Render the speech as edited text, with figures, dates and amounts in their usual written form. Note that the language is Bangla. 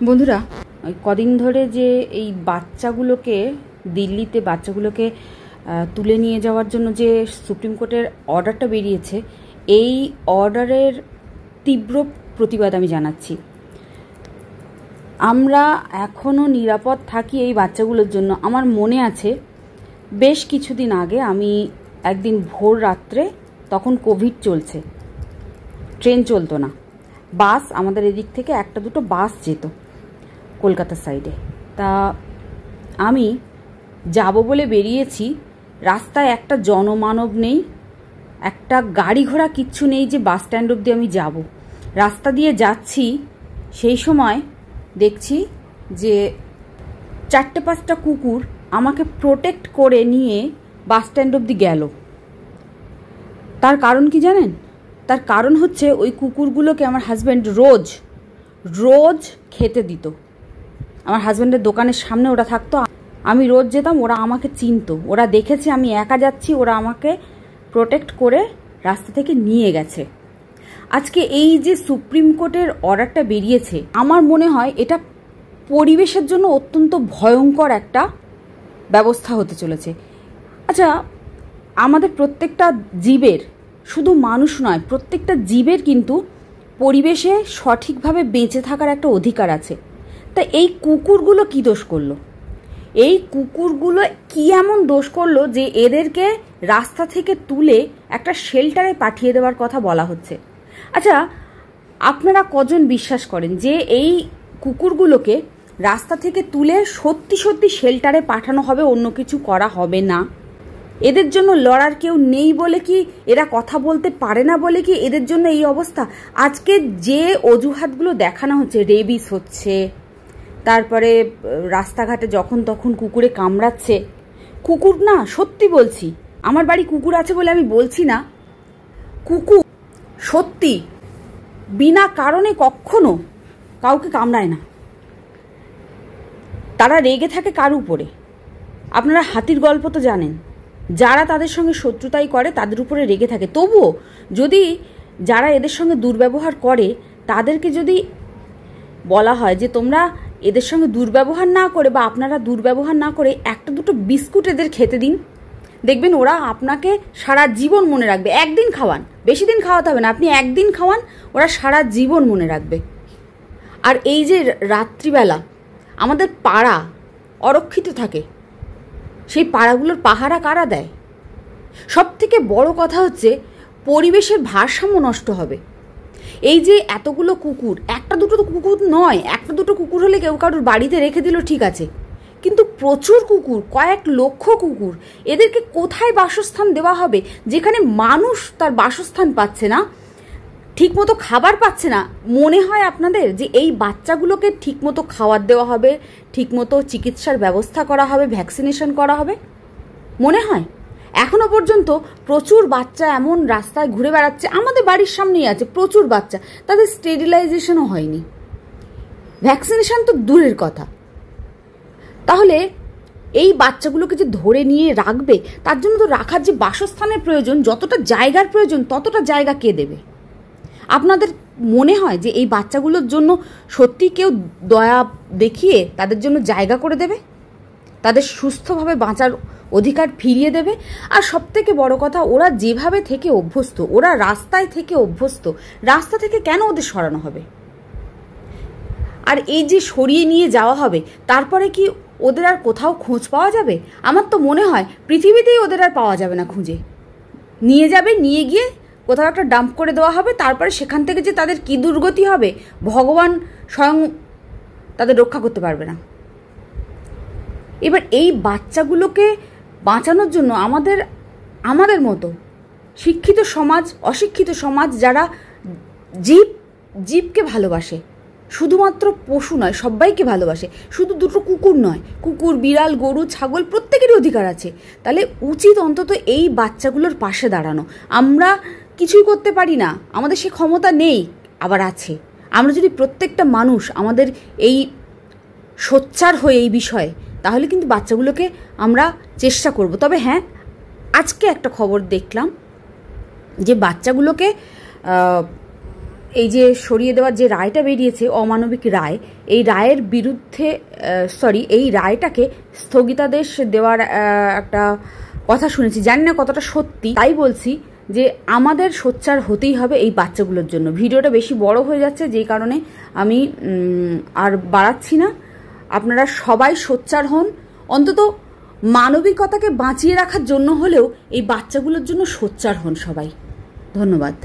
বন্ধুরা, ওই কদিন ধরে যে এই বাচ্চাগুলোকে দিল্লিতে বাচ্চাগুলোকে তুলে নিয়ে যাওয়ার জন্য যে সুপ্রিম কোর্টের অর্ডারটা বেরিয়েছে, এই অর্ডারের তীব্র প্রতিবাদ আমি জানাচ্ছি। আমরা এখনও নিরাপদ থাকি এই বাচ্চাগুলোর জন্য। আমার মনে আছে বেশ কিছুদিন আগে আমি একদিন ভোর রাত্রে, তখন কোভিড চলছে, ট্রেন চলতো না, বাস আমাদের এদিক থেকে একটা দুটো বাস যেত কলকাতার সাইডে। তা আমি যাব বলে বেরিয়েছি, রাস্তায় একটা জনমানব নেই, একটা গাড়ি ঘোড়া কিচ্ছু নেই যে বাস স্ট্যান্ড অবধি আমি যাব। রাস্তা দিয়ে যাচ্ছি, সেই সময় দেখছি যে 4-5টা কুকুর আমাকে প্রোটেক্ট করে নিয়ে বাস স্ট্যান্ড অবধি গেল। তার কারণ কি জানেন? তার কারণ হচ্ছে ওই কুকুরগুলোকে আমার হাজব্যান্ড রোজ রোজ খেতে দিত। আমার হাজব্যান্ডের দোকানের সামনে ওরা থাকতো, আমি রোজ যেতাম, ওরা আমাকে চিনতো, ওরা দেখেছে আমি একা যাচ্ছি, ওরা আমাকে প্রোটেক্ট করে রাস্তা থেকে নিয়ে গেছে। আজকে এই যে সুপ্রিম কোর্টের অর্ডারটা বেরিয়েছে, আমার মনে হয় এটা পরিবেশের জন্য অত্যন্ত ভয়ঙ্কর একটা ব্যবস্থা হতে চলেছে। আচ্ছা, আমাদের প্রত্যেকটা জীবের, শুধু মানুষ নয়, প্রত্যেকটা জীবের কিন্তু পরিবেশে সঠিকভাবে বেঁচে থাকার একটা অধিকার আছে। তা এই কুকুরগুলো কি দোষ করলো? এই কুকুরগুলো কি এমন দোষ করলো যে এদেরকে রাস্তা থেকে তুলে একটা শেল্টারে পাঠিয়ে দেওয়ার কথা বলা হচ্ছে? আচ্ছা, আপনারা কজন বিশ্বাস করেন যে এই কুকুরগুলোকে রাস্তা থেকে তুলে সত্যি সত্যি শেল্টারে পাঠানো হবে, অন্য কিছু করা হবে না? এদের জন্য লড়ার কেউ নেই বলে কি, এরা কথা বলতে পারে না বলে কি এদের জন্য এই অবস্থা? আজকে যে অজুহাতগুলো দেখানো হচ্ছে, রেবিস হচ্ছে, তারপরে রাস্তাঘাটে যখন তখন কুকুরে কামড়াচ্ছে, কুকুর না, সত্যি বলছি, আমার বাড়ি কুকুর আছে বলে আমি বলছি না, কুকুর সত্যি বিনা কারণে কখনো কাউকে কামড়ায় না। তারা রেগে থাকে কার উপরে? আপনারা হাতির গল্প তো জানেন, যারা তাদের সঙ্গে শত্রুতাই করে তাদের উপরে রেগে থাকে। তবুও যদি যারা এদের সঙ্গে দুর্ব্যবহার করে তাদেরকে যদি বলা হয় যে তোমরা এদের সঙ্গে দুর্ব্যবহার না করে বা আপনারা দুর্ব্যবহার না করে একটা দুটো বিস্কুট এদের খেতে দিন, দেখবেন ওরা আপনাকে সারা জীবন মনে রাখবে। একদিন খাওয়ান, বেশি দিন খাওয়াতে হবে না, আপনি একদিন খাওয়ান, ওরা সারা জীবন মনে রাখবে। আর এই যে রাত্রিবেলা আমাদের পাড়া অরক্ষিত থাকে, সেই পাড়াগুলোর পাহারা কারা দেয়? সব থেকে বড় কথা হচ্ছে পরিবেশের ভারসাম্য নষ্ট হবে। এই যে এতগুলো কুকুর, একটা দুটো তো কুকুর নয়, একটা দুটো কুকুর হলে কেউ কারোর বাড়িতে রেখে দিল ঠিক আছে, কিন্তু প্রচুর কুকুর, কয়েক লক্ষ কুকুর, এদেরকে কোথায় বাসস্থান দেওয়া হবে? যেখানে মানুষ তার বাসস্থান পাচ্ছে না, ঠিকমতো খাবার পাচ্ছে না। মনে হয় আপনাদের যে এই বাচ্চাগুলোকে ঠিকমতো খাবার দেওয়া হবে, ঠিকমতো চিকিৎসার ব্যবস্থা করা হবে, ভ্যাকসিনেশন করা হবে? মনে হয়? এখনো পর্যন্ত প্রচুর বাচ্চা এমন রাস্তায় ঘুরে বেড়াচ্ছে, আমাদের বাড়ির সামনেই আছে প্রচুর বাচ্চা, তাদের স্টেরিলাইজেশনও হয়নি, ভ্যাকসিনেশন তো দূরের কথা। তাহলে এই বাচ্চাগুলোকে যে ধরে নিয়ে রাখবে, তার জন্য তো রাখার যে বাসস্থানের প্রয়োজন, যতটা জায়গার প্রয়োজন, ততটা জায়গা কে দেবে? আপনাদের মনে হয় যে এই বাচ্চাগুলোর জন্য সত্যি কেউ দয়া দেখিয়ে তাদের জন্য জায়গা করে দেবে, তাদের সুস্থভাবে বাঁচার অধিকার ফিরিয়ে দেবে? আর সবথেকে বড় কথা, ওরা যেভাবে থেকে অভ্যস্ত, ওরা রাস্তায় থেকে অভ্যস্ত, রাস্তা থেকে কেন ওদের সরানো হবে? আর এই যে সরিয়ে নিয়ে যাওয়া হবে, তারপরে কি ওদের আর কোথাও খোঁজ পাওয়া যাবে? আমার তো মনে হয় পৃথিবীতেই ওদের আর পাওয়া যাবে না খুঁজে। নিয়ে যাবে, নিয়ে গিয়ে কোথাও একটা ডাম্প করে দেওয়া হবে, তারপরে সেখান থেকে যে তাদের কি দুর্গতি হবে ভগবান স্বয়ং তাদের রক্ষা করতে পারবে না। এবার এই বাচ্চাগুলোকে বাঁচানোর জন্য আমাদের মতো শিক্ষিত সমাজ, অশিক্ষিত সমাজ, যারা জীবকে ভালোবাসে, শুধুমাত্র পশু নয় সবাইকে ভালোবাসে, শুধু দুটো কুকুর নয়, কুকুর, বিড়াল, গরু, ছাগল প্রত্যেকেরই অধিকার আছে, তাহলে উচিত অন্তত এই বাচ্চাগুলোর পাশে দাঁড়ানো। আমরা কিছুই করতে পারি না, আমাদের সে ক্ষমতা নেই, আবার আছে। আমরা যদি প্রত্যেকটা মানুষ আমাদের এই সোচ্চার হয়ে এই বিষয়ে, তাহলে কিন্তু বাচ্চাগুলোকে আমরা চেষ্টা করব। তবে হ্যাঁ, আজকে একটা খবর দেখলাম যে বাচ্চাগুলোকে এই যে সরিয়ে দেওয়ার যে রায়টা বেরিয়েছে, অমানবিক রায়, এই রায়ের বিরুদ্ধে এই রায়টাকে স্থগিতাদেশ দেওয়ার একটা কথা শুনেছি, জানি না কতটা সত্যি, তাই বলছি যে আমাদের সোচ্চার হতেই হবে এই বাচ্চাগুলোর জন্য। ভিডিওটা বেশি বড় হয়ে যাচ্ছে, যেই কারণে আমি আর বাড়াচ্ছি না। আপনারা সবাই সোচ্চার হন, অন্তত মানবিকতাকে বাঁচিয়ে রাখার জন্য হলেও এই বাচ্চাগুলোর জন্য সোচ্চার হন সবাই। ধন্যবাদ।